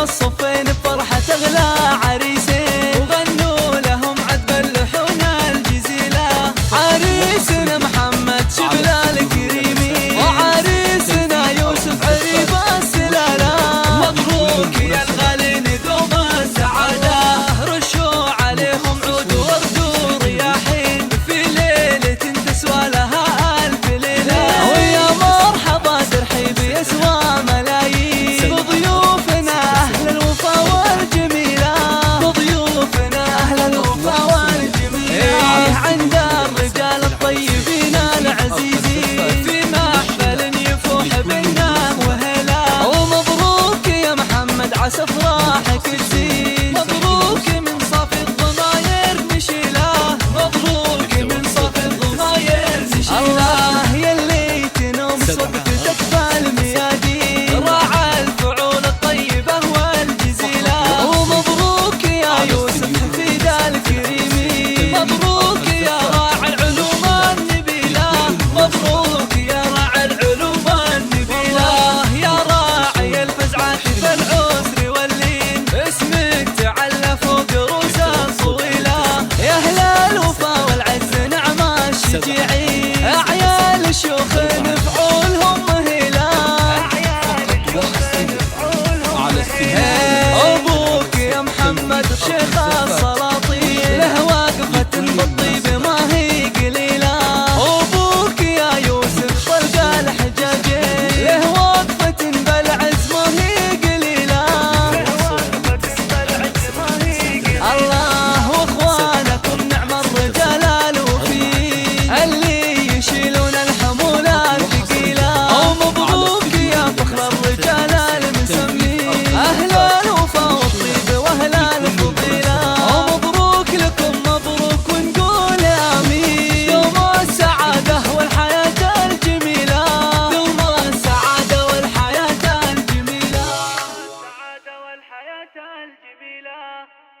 الصفين بفرحة أغلى عريسين، وغنوا لهم عذب اللحون الجزيلة. عريسنا محمد شبل الكريمي، وعريسنا يوسف عريب السلالة. مبروك يا الغالين ذوب السعادة، رشوا عليهم عود ورد ورياحين، في ليلة تسوى لها ألف ليلة. ويا مرحبا ترحيب يسوى ملايين، بضيوفنا أهل الوفا والجميلة، بضيوفنا أهل الوفا والجميلة. عند الرجال الطيبين العزيزين، في محفل يفوح بالنام وهلا. ومبروك يا محمد عسى افراحك تزيد، مبروك من صافي الضماير نشيله، مبروك من صافي الضماير نشيله. الله يلي تنوم صدقتك بالميادين، راعى الفعول الطيبة والجزيلة. ومبروك يا يوسف حفيد الكريمي، مبروك يا راعي العلوم النبيلة، مبروك يا راعي العلوم النبيلة. يا راعي الفزعات في العسر واللين، اسمك تعلى فوق رؤوس الصويلة. يا أهل الوفا والعز نعم الشجيعين، أعيال الشيوخ نفعولهم مهيلة، أبوك يا محمد شيخ السلاطين، له واقفة بالطيب ما هي قليلة. أبوك يا يوسف طلق الحجاجين، له وقفة بالعز ما هي قليلة. الله واخوانكم نعم الرجال الوفيين،